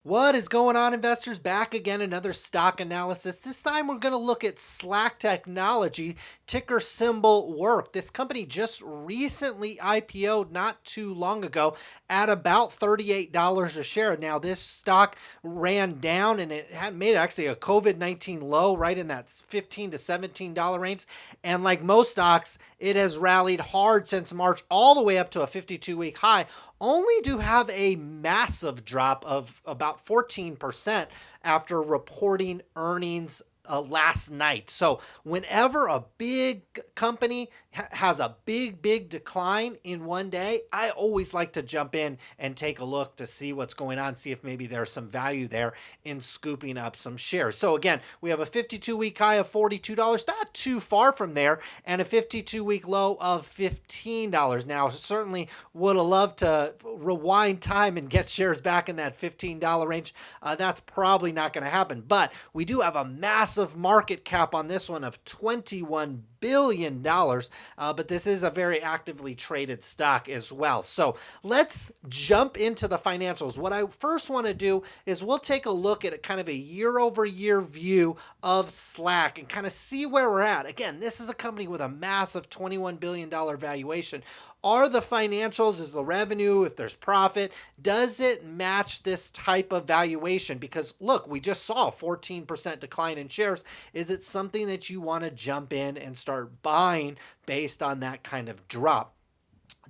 What is going on, investors? Back again, another stock analysis. This time we're going to look at Slack Technology, ticker symbol WORK. This company just recently IPO'd not too long ago at about $38 a share. Now, this stock ran down and it had made actually a COVID-19 low right in that $15 to $17 range. And like most stocks, it has rallied hard since March all the way up to a 52-week high, only to have a massive drop of about 14% after reporting earnings last night. So whenever a big company has a big decline in one day, I always like to jump in and take a look to see what's going on, see if maybe there's some value there in scooping up some shares. So again, we have a 52-week high of $42, not too far from there, and a 52-week low of $15. Now, certainly would have loved to rewind time and get shares back in that $15 range. That's probably not going to happen, but we do have a massive market cap on this one of $21 billion, but this is a very actively traded stock as well. So let's jump into the financials. What I first want to do is we'll take a look at a kind of a year-over-year view of Slack and kind of see where we're at. Again, this is a company with a massive $21 billion valuation. Are the financials, is the revenue, if there's profit, does it match this type of valuation? Because look, we just saw a 14% decline in shares. Is it something that you want to jump in and start buying based on that kind of drop?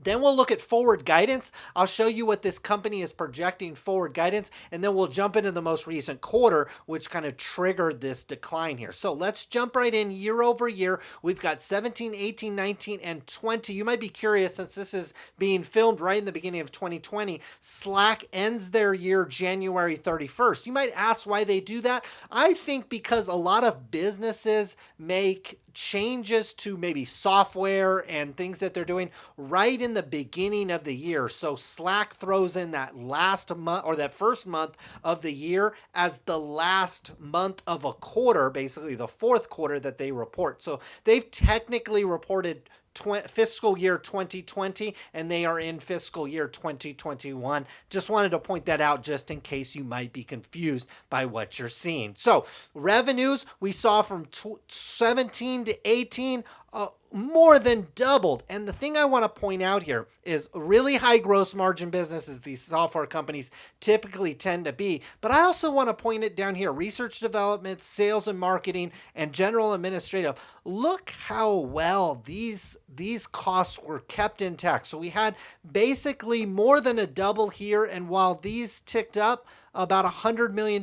Then we'll look at forward guidance. I'll show you what this company is projecting forward guidance, and then we'll jump into the most recent quarter, which kind of triggered this decline here. So let's jump right in year over year. We've got 17, 18, 19, and 20. You might be curious, since this is being filmed right in the beginning of 2020, Slack ends their year January 31st. You might ask why they do that. I think because a lot of businesses make changes to maybe software and things that they're doing right in the beginning of the year. So Slack throws in that last month or that first month of the year as the last month of a quarter, basically the fourth quarter that they report. So they've technically reported fiscal year 2020 and they are in fiscal year 2021. Just wanted to point that out just in case you might be confused by what you're seeing. So revenues we saw from 17 to 18 more than doubled. And the thing I want to point out here is really high gross margin businesses these software companies typically tend to be. But I also want to point it down here: research development, sales and marketing, and general administrative. Look how well these costs were kept intact. So we had basically more than a double here, and while these ticked up about $100 million,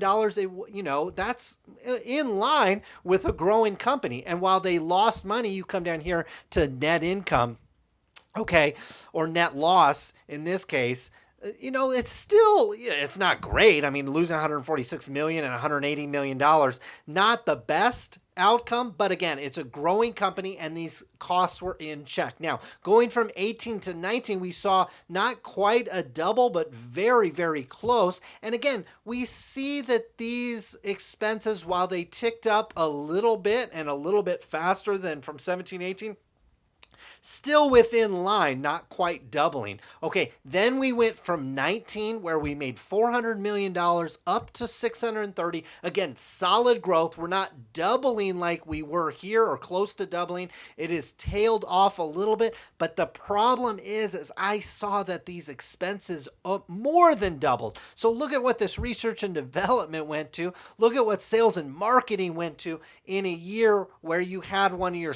that's in line with a growing company. And while they lost money, you come down here to net income, okay, or net loss in this case. It's still, it's not great. I mean, losing 146 million and 180 million dollars, not the best outcome, but again, it's a growing company and these costs were in check. Now, going from 18 to 19, we saw not quite a double, but very close. And again, we see that these expenses, while they ticked up a little bit and a little bit faster than from 17 to 18, still within line, not quite doubling. Okay, then we went from 19, where we made $400 million, up to 630. Again, solid growth. We're not doubling like we were here or close to doubling. It is tailed off a little bit, but the problem is I saw that these expenses more than doubled. So look at what this research and development went to. Look at what sales and marketing went to in a year where you had one of your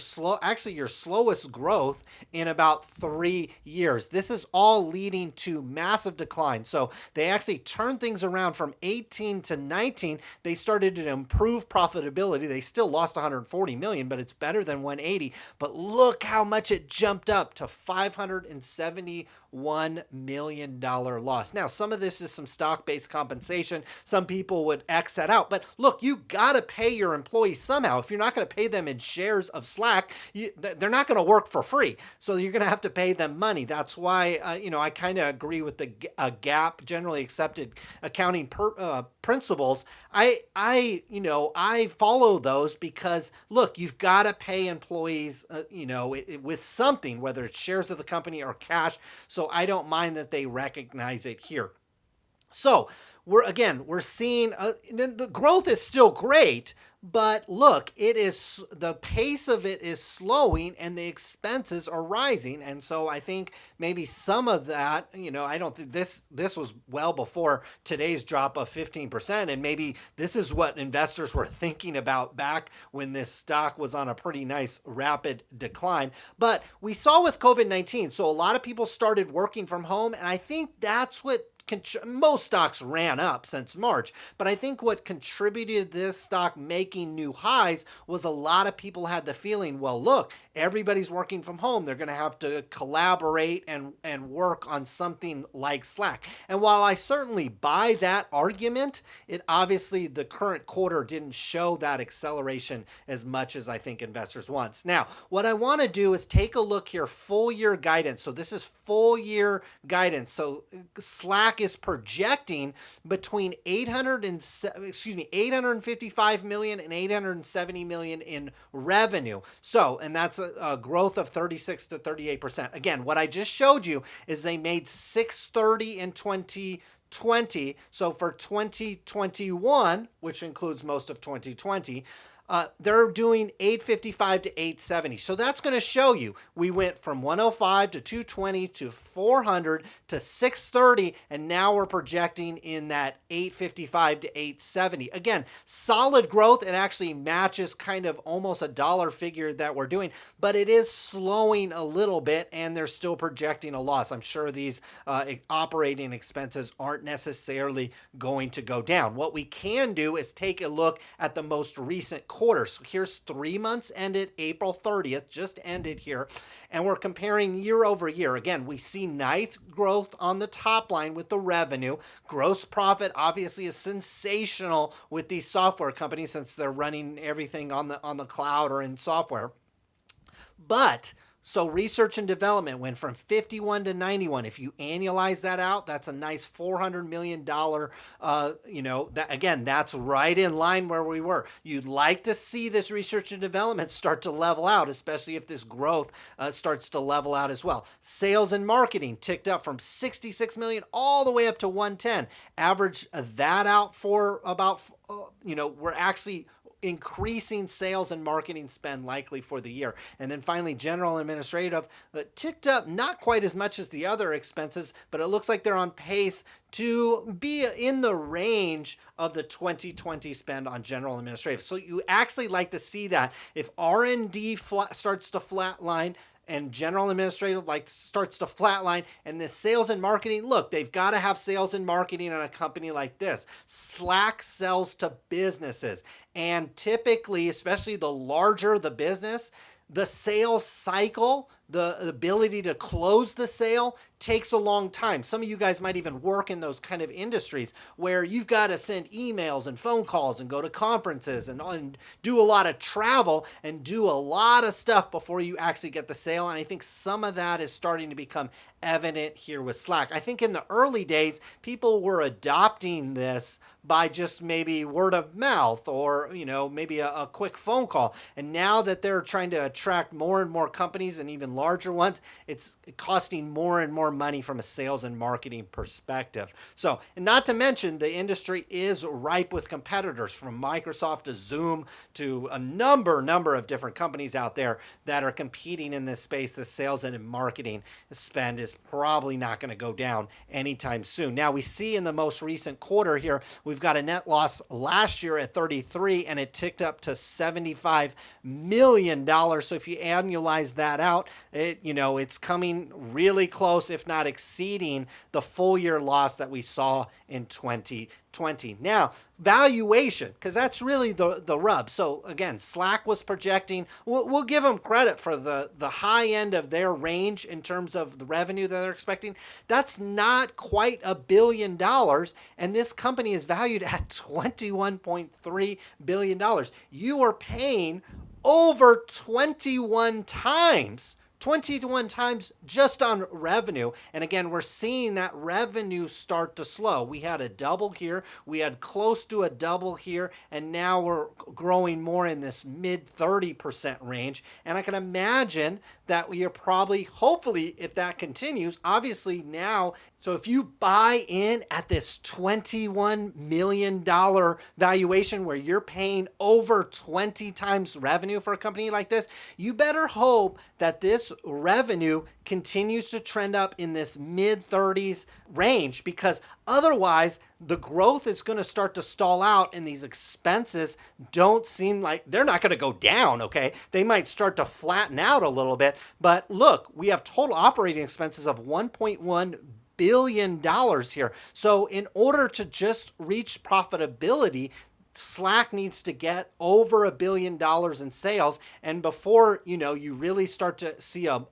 your slowest growth in about 3 years. This is all leading to massive decline. So they actually turned things around from 18 to 19. They started to improve profitability. They still lost 140 million, but it's better than 180. But look how much it jumped up to $571 million loss. Now, some of this is some stock-based compensation. Some people would X that out. But look, you got to pay your employees somehow. If you're not going to pay them in shares of Slack, they're not going to work for free. So you're going to have to pay them money. That's why, I kind of agree with the GAAP, generally accepted accounting principles. I follow those because, look, you've got to pay employees, with something, whether it's shares of the company or cash. So I don't mind that they recognize it here. So we're seeing the growth is still great, but look, it is the pace of it is slowing and the expenses are rising. And so I think maybe some of that, I don't think this was well before today's drop of 15%. And maybe this is what investors were thinking about back when this stock was on a pretty nice rapid decline. But we saw with COVID-19, so a lot of people started working from home. And I think that's what most stocks ran up since March, but I think what contributed to this stock making new highs was a lot of people had the feeling, well, look, everybody's working from home. They're going to have to collaborate and work on something like Slack. And while I certainly buy that argument, it obviously the current quarter didn't show that acceleration as much as I think investors want. Now, what I want to do is take a look here, full year guidance. So this is full year guidance. So Slack is projecting between 855 million and 870 million in revenue. So, and that's a growth of 36 to 38%. Again, what I just showed you is they made 630 in 2020. So for 2021, which includes most of 2020, they're doing 855 to 870. So that's going to show you we went from 105 to 220 to 400 to 630, and now we're projecting in that 855 to 870. Again, solid growth. It actually matches kind of almost a dollar figure that we're doing, but it is slowing a little bit, and they're still projecting a loss. I'm sure these operating expenses aren't necessarily going to go down. What we can do is take a look at the most recent quarter. So here's 3 months ended April 30th, just ended here. And we're comparing year over year. Again, we see nice growth on the top line with the revenue. Gross profit obviously is sensational with these software companies since they're running everything on the cloud or in software. But so research and development went from 51 to 91. If you annualize that out, that's a nice $400 million, that again, that's right in line where we were. You'd like to see this research and development start to level out, especially if this growth starts to level out as well. Sales and marketing ticked up from 66 million all the way up to 110. Average that out for about, we're actually increasing sales and marketing spend likely for the year. And then finally, general and administrative ticked up not quite as much as the other expenses, but it looks like they're on pace to be in the range of the 2020 spend on general and administrative. So you actually like to see that. If R&D starts to flatline, and general administrative starts to flatline, and the sales and marketing, look, they've got to have sales and marketing on a company like this. Slack sells to businesses, and typically, especially the larger the business, the sales cycle, the ability to close the sale takes a long time. Some of you guys might even work in those kind of industries where you've got to send emails and phone calls and go to conferences and do a lot of travel and do a lot of stuff before you actually get the sale. And I think some of that is starting to become evident here with Slack. I think in the early days, people were adopting this by just maybe word of mouth or, maybe a quick phone call. And now that they're trying to attract more and more companies and even larger ones, it's costing more and more money from a sales and marketing perspective. So, and not to mention, the industry is ripe with competitors from Microsoft to Zoom to a number of different companies out there that are competing in this space. The sales and marketing spend is probably not going to go down anytime soon. Now, we see in the most recent quarter here, we've got a net loss last year at 33, and it ticked up to $75 million. So if you annualize that out, it's coming really close, if not exceeding the full year loss that we saw in 2020. Now, valuation, because that's really the rub. So again, Slack was projecting, we'll give them credit for the high end of their range in terms of the revenue that they're expecting. That's not quite $1 billion, and this company is valued at $21.3 billion. You are paying over 21 times just on revenue. And again, we're seeing that revenue start to slow. We had a double here. We had close to a double here. And now we're growing more in this mid 30% range. And I can imagine that you're probably, hopefully, if that continues, obviously now. So if you buy in at this $21 million valuation where you're paying over 20 times revenue for a company like this, you better hope that this revenue continues to trend up in this mid 30s range, because otherwise the growth is going to start to stall out and these expenses don't seem like they're not going to go down. Okay, they might start to flatten out a little bit, but look, we have total operating expenses of $1.1 billion here. So in order to just reach profitability, Slack needs to get over $1 billion in sales. And before, you really start to see a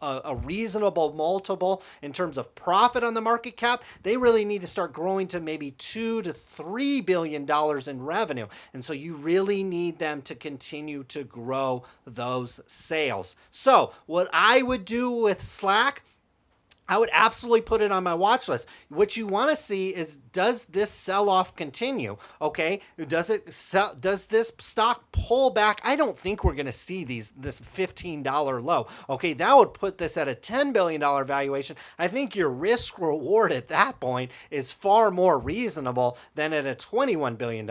reasonable multiple in terms of profit on the market cap, they really need to start growing to maybe $2 to $3 billion in revenue. And so you really need them to continue to grow those sales. So what I would do with Slack, I would absolutely put it on my watch list. What you want to see is, does this sell-off continue? Okay, does this stock pull back? I don't think we're going to see this $15 low. Okay, that would put this at a $10 billion valuation. I think your risk reward at that point is far more reasonable than at a $21 billion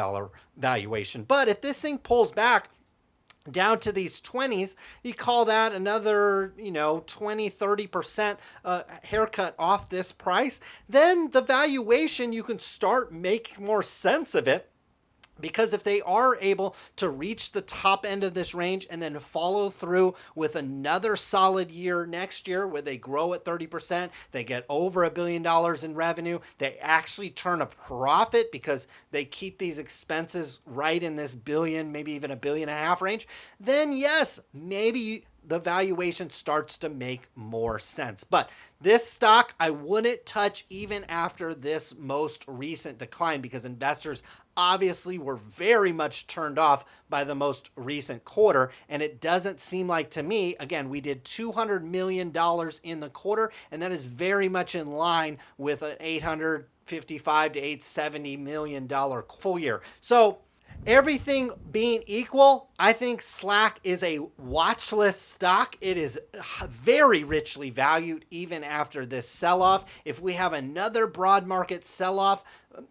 valuation. But if this thing pulls back down to these 20s, you call that another, 20-30% haircut off this price, then the valuation, you can start making more sense of it. Because if they are able to reach the top end of this range and then follow through with another solid year next year where they grow at 30%, they get over $1 billion in revenue, they actually turn a profit because they keep these expenses right in this billion, maybe even $1.5 billion range, then yes, maybe the valuation starts to make more sense. But this stock, I wouldn't touch even after this most recent decline, because investors obviously were very much turned off by the most recent quarter. And it doesn't seem like, to me, again, we did $200 million in the quarter, and that is very much in line with an $855 to $870 million full year. So everything being equal, I think Slack is a watch list stock. It is very richly valued even after this sell-off. If we have another broad market sell-off,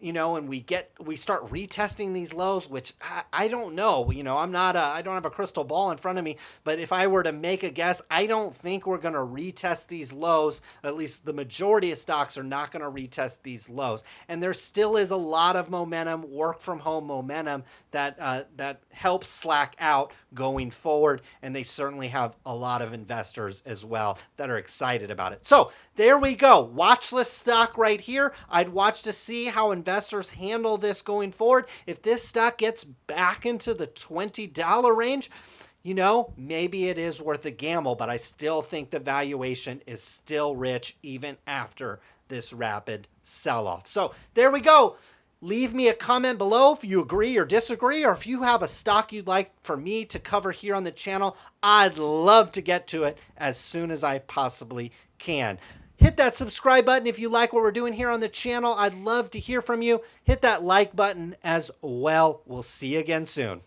and we start retesting these lows, which I don't know, I don't have a crystal ball in front of me, but if I were to make a guess, I don't think we're going to retest these lows. At least the majority of stocks are not going to retest these lows. And there still is a lot of momentum, work from home momentum that helps Slack out going forward. And they certainly have a lot of investors as well that are excited about it. So there we go. Watch list stock right here. I'd watch to see how investors handle this going forward. If this stock gets back into the $20 range, maybe it is worth a gamble, but I still think the valuation is still rich even after this rapid sell-off. So there we go. Leave me a comment below if you agree or disagree, or if you have a stock you'd like for me to cover here on the channel. I'd love to get to it as soon as I possibly can. Hit that subscribe button if you like what we're doing here on the channel. I'd love to hear from you. Hit that like button as well. We'll see you again soon.